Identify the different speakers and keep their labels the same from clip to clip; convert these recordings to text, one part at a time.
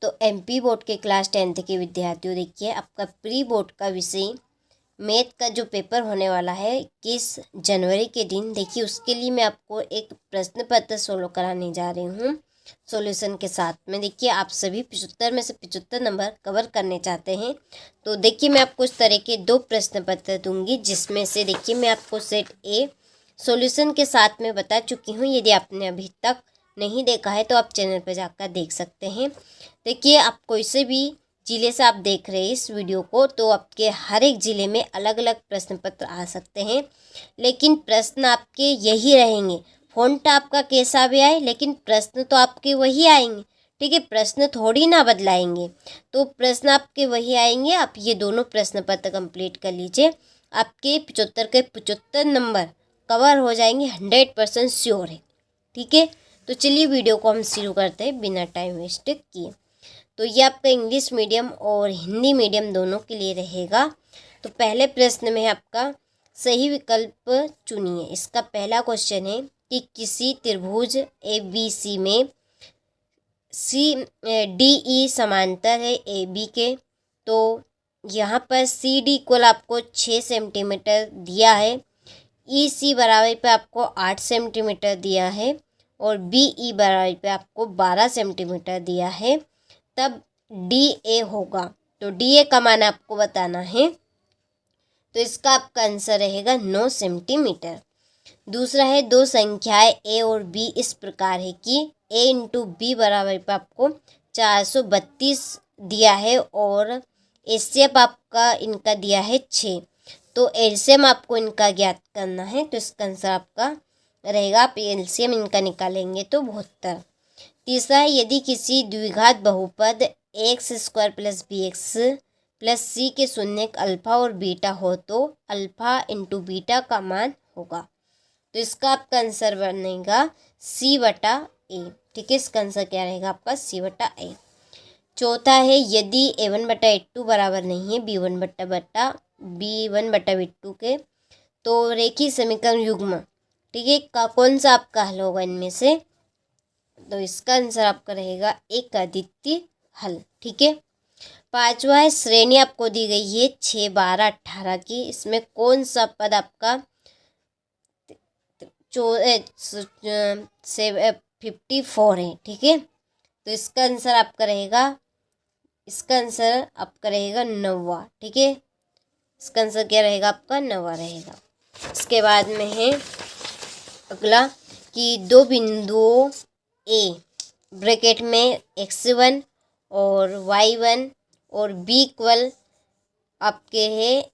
Speaker 1: तो MP board के class 10th के विद्यार्थियों, देखिए आपका प्री बोर्ड का विषय मैथ का जो पेपर होने वाला है 21 जनवरी के दिन, देखिए उसके लिए मैं आपको एक प्रश्न पत्र सोल्व कराने जा रही हूँ सॉल्यूशन के साथ में। देखिए आप सभी 75 में से 75 नंबर कवर करने चाहते हैं तो देखिए मैं आपको इस तरह के 2 प्रश्न पत्र दूंगी, जिसमें से देखिए मैं आपको सेट ए सॉल्यूशन के साथ में बता चुकी हूँ। यदि आपने अभी तक नहीं देखा है तो आप चैनल पर जाकर देख सकते हैं। देखिए आप कोई से भी ज़िले से आप देख रहे हैं इस वीडियो को, तो आपके हर एक ज़िले में अलग अलग प्रश्न पत्र आ सकते हैं, लेकिन प्रश्न आपके यही रहेंगे। फ़ॉन्ट आपका कैसा भी आए लेकिन प्रश्न तो आपके वही आएंगे, ठीक है। प्रश्न थोड़ी ना बदलाएंगे, तो प्रश्न आपके वही आएंगे। आप ये दोनों प्रश्न पत्र कंप्लीट कर लीजिए, आपके 75 के 75 नंबर कवर हो जाएंगे, 100% श्योर है, ठीक है। तो चलिए वीडियो को हम शुरू करते हैं बिना टाइम वेस्ट किए। तो ये आपका इंग्लिश मीडियम और हिंदी मीडियम दोनों के लिए रहेगा। तो पहले प्रश्न में आपका सही विकल्प चुनिए। इसका पहला क्वेश्चन है कि किसी त्रिभुज ABC में DE समांतर है AB के, तो यहाँ पर CD इक्वल आपको 6 सेंटीमीटर दिया है, EC बराबर पे आपको 8 सेंटीमीटर दिया है और BE बराबर पे आपको 12 सेंटीमीटर दिया है, तब DA होगा। तो DA का मान आपको बताना है, तो इसका आपका आंसर रहेगा 9 सेंटीमीटर। दूसरा है दो संख्याएं A और B इस प्रकार है कि A इंटू B बराबर पे आपको 432 दिया है और एलसीएम आपका इनका दिया है 6, तो एलसीएम आपको इनका ज्ञात करना है। तो इसका आंसर आपका रहेगा, आप एलसीएम इनका निकालेंगे तो 72। तीसरा है यदि किसी द्विघात बहुपद x² plus bx plus c के शून्यक अल्फा और बीटा हो तो अल्फा इंटू बीटा का मान होगा। तो इसका आपका आंसर बनेगा C/A, ठीक है। इसका आंसर क्या रहेगा आपका C/A। चौथा है यदि A1/A2 बराबर नहीं है B1/B2 के, तो रेखीय समीकरण युग्म, ठीक है, का कौन सा आपका हल होगा इनमें से, तो इसका आंसर आपका रहेगा एक अद्वितीय हल, ठीक है। पांचवा है श्रेणी आपको दी गई है 6, 12, 18 की, इसमें कौन सा पद आपका 54 है, ठीक है। तो इसका आंसर आपका रहेगा, इसका आंसर आपका रहेगा 9वां, ठीक है। इसका आंसर क्या रहेगा आपका 9वां रहेगा। इसके बाद में है अगला कि दो बिंदुओं A ब्रैकेट में x1 और y1 और B इक्वल आपके है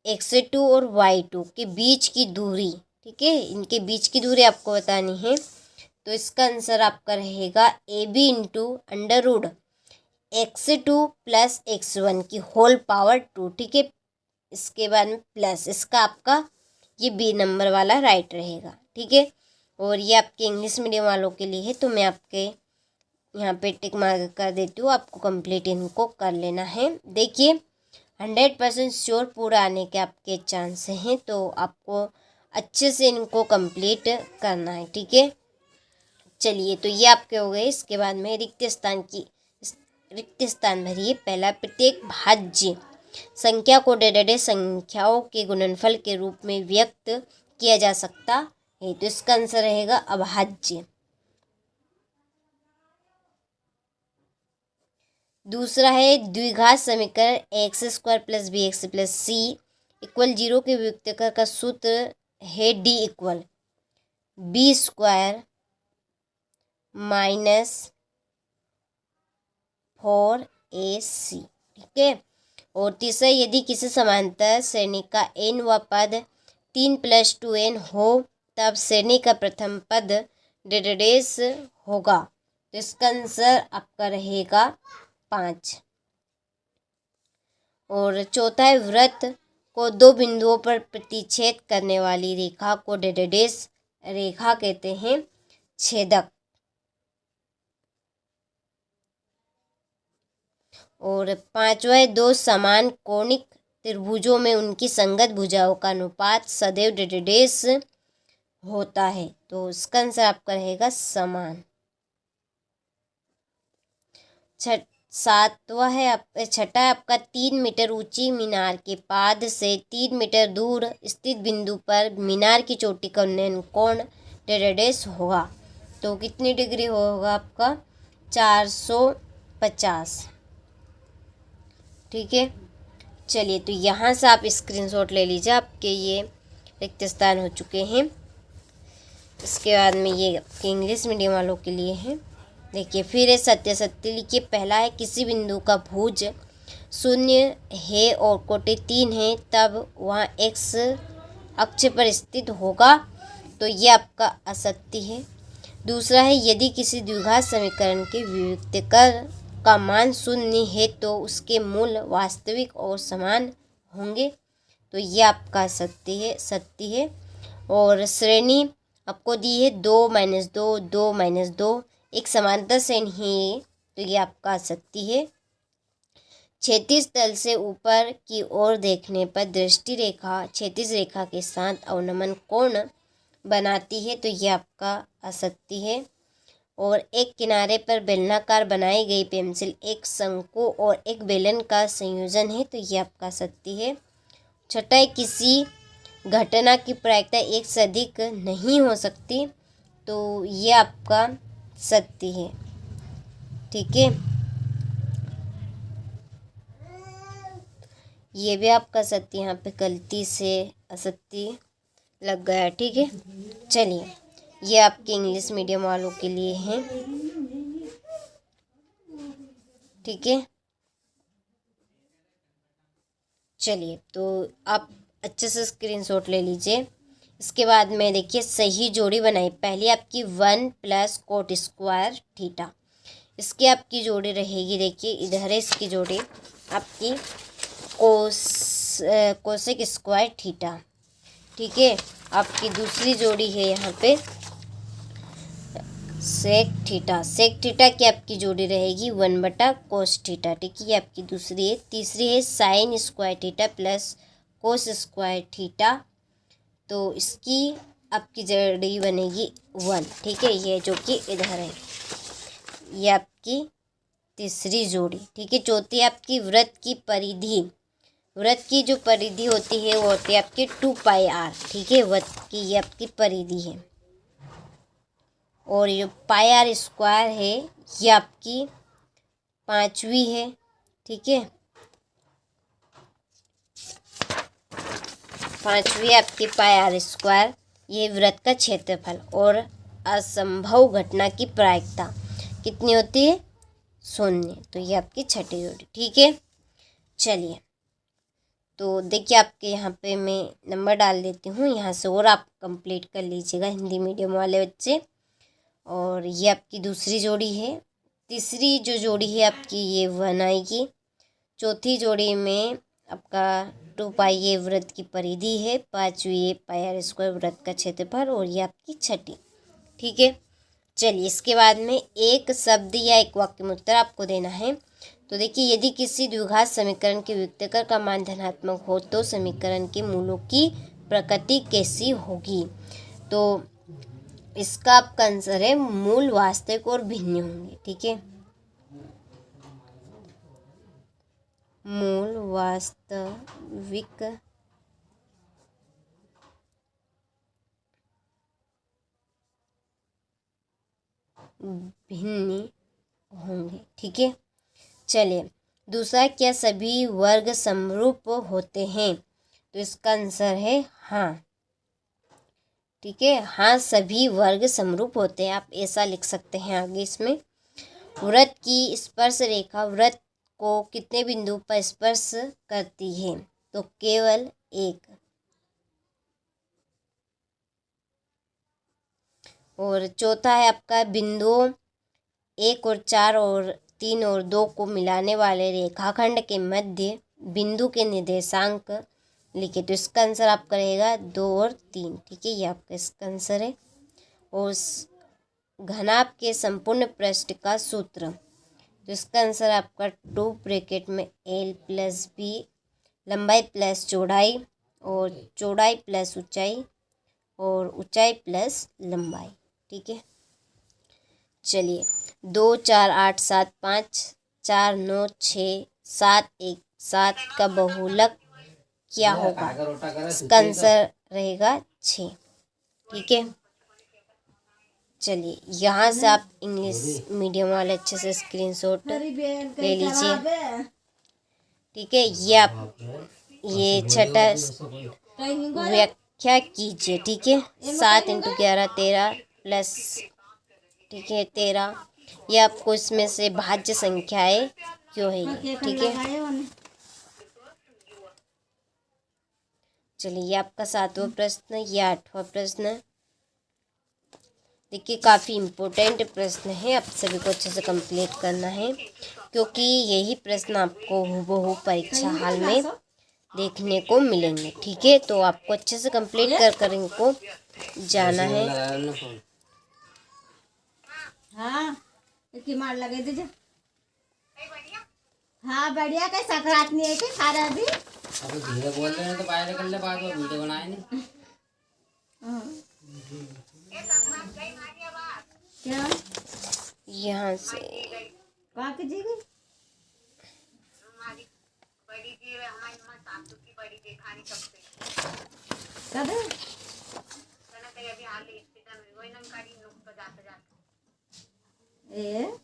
Speaker 1: x2 और y2 के बीच की दूरी, ठीक है, इनके बीच की दूरी आपको बतानी है। तो इसका आंसर आपका रहेगा AB into under root x2 plus x1 की होल पावर 2, ठीक है। इसके बाद में प्लस, इसका आपका ये B नंबर वाला राइट रहेगा, ठीक है। और ये आपके इंग्लिश मीडियम वालों के लिए है, तो मैं आपके यहाँ पे टिक मार्क कर देती हूँ, आपको कंप्लीट इनको कर लेना है। देखिए 100% श्योर पूरा आने के आपके चांस हैं, तो आपको अच्छे से इनको कंप्लीट करना है, ठीक है। चलिए तो ये आपके हो गए। इसके बाद में रिक्त स्थान भरिए। पहला, प्रत्येक भाज्य संख्या को डेडेड संख्याओं के गुणनफल के रूप में व्यक्त किया जा सकता है, तो इसका आंसर रहेगा अभाज्य। दूसरा है द्विघात समीकरण x² plus bx plus c equal 0 के व्युत्क्रम का सूत्र है d equal b² minus 4ac, ठीक है। और तीसरा, यदि किसी समांतर श्रेणी का n वा पद 3 + 2n हो तब श्रेणी का प्रथम पद डेडेडेस होगा, तो इसका आंसर आपका रहेगा 5। और चौथा है वृत्त को दो बिंदुओं पर प्रतिच्छेद करने वाली रेखा को डेडेडेस रेखा कहते हैं, छेदक। और पांचवा है दो समान कोणिक त्रिभुजों में उनकी संगत भुजाओं का अनुपात सदैव डेडेडेस होता है, तो इसका आंसर आपका रहेगा समान। सातवां है छठा है आपका 3 मीटर ऊंची मीनार के पाद से 3 मीटर दूर स्थित बिंदु पर मीनार की चोटी का उन्नयन कोण डेढ़ होगा। तो कितनी डिग्री होगा आपका 450। ठीक है, चलिए तो यहाँ से आप स्क्रीनशॉट ले लीजिए, आपके ये रिक्त स्थान हो चुके हैं। इसके बाद में ये आपके इंग्लिश मीडियम वालों के लिए है। देखिए फिर है सत्य लिखिए। पहला है किसी बिंदु का भुज 0 है और कोटि 3 है तब वहाँ x अक्ष पर स्थित होगा, तो ये आपका असत्य है। दूसरा है यदि किसी द्विघात समीकरण के वियुक्तकर का मान 0 है तो उसके मूल वास्तविक और समान होंगे, तो ये आपका सत्य है। और श्रेणी आपको दी है 2 - 2 2 - 2 एक समांतर श्रेणी है, तो ये आपका सत्य है। क्षैतिज तल से ऊपर की ओर देखने पर दृष्टि रेखा क्षैतिज रेखा के साथ अवनमन कोण बनाती है, तो ये आपका असत्य है। और एक किनारे पर बेलनाकार बनाई गई पेंसिल एक शंकु और एक बेलन का संयोजन है, तो ये आपका सत्य है। छठा है किसी घटना की प्रायिकता एक से अधिक नहीं हो सकती, तो ये आपका सत्य है। ठीक है, ये भी आपका सत्य, यहाँ पे गलती से असत्य लग गया। ठीक है, चलिए ये आपके इंग्लिश मीडियम वालों के लिए हैं। ठीक है, चलिए तो आप अच्छे से स्क्रीनशॉट ले लीजिए। इसके बाद में देखिए सही जोड़ी बनाई। पहली आपकी 1 + कोट स्क्वायर थीटा, इसकी आपकी जोड़ी रहेगी। देखिए इधर है इसकी जोड़ी आपकी कोसेक स्क्वायर थीटा। ठीक है, आपकी दूसरी जोड़ी है यहाँ पे सेक थीटा की आपकी जोड़ी रहेगी 1/cos थीटा। ठीक है, ये आपकी दूसरी है। तीसरी है sine square theta plus cos square theta, तो इसकी आपकी जोड़ी बनेगी 1। ठीक है, ये जो कि इधर है, ये आपकी तीसरी जोड़ी। ठीक है, चौथी आपकी वृत्त की परिधि। वृत्त की जो परिधि होती है वो होती है आपकी 2πr। ठीक है, वृत्त की ये आपकी परिधि है। और ये πr स्क्वायर है ये आपकी 5वीं है। ठीक है, 5वीं आपकी πr स्क्वायर, ये वृत्त का क्षेत्रफल। और असंभव घटना की प्रायिकता कितनी होती है 0, तो ये आपकी छठी जोड़ी। ठीक है, चलिए तो देखिए आपके यहाँ पे मैं नंबर डाल देती हूँ यहाँ से, और आप कंप्लीट कर लीजिएगा हिंदी मीडियम वाले बच्चे। और ये आपकी दूसरी जोड़ी है। तीसरी जो जोड़ी है आपकी ये 1 आएगी। चौथी जोड़ी में आपका 2π ये वृत्त की परिधि है, 5वीं πr स्क्वायर वृत्त का क्षेत्रफल, और ये आपकी छठी। ठीक है, चलिए इसके बाद में एक शब्द या एक वाक्य में उत्तर आपको देना है। तो देखिए यदि किसी द्विघात समीकरण के व्युत्क्रम का मान धनात्मक हो तो समीकरण के मूलों की प्रकृति कैसी होगी, तो इसका आपका आंसर है मूल वास्तविक और भिन्न होंगे। ठीक है, मूल वास्तविक भिन्न होंगे। ठीक है, चलिए दूसरा, क्या सभी वर्ग समरूप होते हैं, तो इसका आंसर है हाँ। ठीक है, हाँ सभी वर्ग समरूप होते हैं। आप ऐसा लिख सकते हैं आगे इसमें। वृत्त की स्पर्श रेखा वृत्त को कितने बिंदु पर स्पर्श करती है, तो केवल एक। और चौथा है आपका बिंदुओं 1 और 4 और 3 और 2 को मिलाने वाले रेखाखंड के मध्य बिंदु के निर्देशांक लिखे, तो इसका आंसर आपका रहेगा 2 और 3। ठीक है, ये आपका इसका आंसर है। और घनाभ के संपूर्ण पृष्ठ का सूत्र, तो इसका आंसर आपका 2 ब्रैकेट में L + B, लंबाई प्लस चौड़ाई और चौड़ाई प्लस ऊंचाई और ऊंचाई प्लस लंबाई। ठीक है, चलिए 2 4 8 7 5 4 9 6 7 1 7 का बहुलक क्या होगा? इसका आंसर रहेगा 6। ठीक है, चलिए यहाँ से आप इंग्लिश मीडियम वाले अच्छे से स्क्रीनशॉट ले लीजिए। ठीक है, ये छठा व्याख्या कीजिए। ठीक है, 7 × 11 13 प्लस, ठीक है 13। ये आपको इसमें से भाज्य संख्याएं क्यों है ये? ठीक है, चलिए ये आपका 7वां प्रश्न, ये 8वां प्रश्न। देखिए काफ़ी इम्पोर्टेंट प्रश्न है, आप सभी को अच्छे से कंप्लीट करना है, क्योंकि यही प्रश्न आपको हूबहू परीक्षा हाल में देखने को मिलेंगे। ठीक है, तो आपको अच्छे से कंप्लीट कर इनको जाना है।
Speaker 2: हाँ मार लगे दीजिए। हाँ बढ़िया, कहीं सकरात नहीं है कि खा रहा अभी।
Speaker 3: अबे धीरे बोल रहे हैं तो बाहर कर ले, बाद में वीडियो बनाए नहीं।
Speaker 2: क्या
Speaker 1: यहाँ से
Speaker 2: कहाँ कीजिएगी? कब ए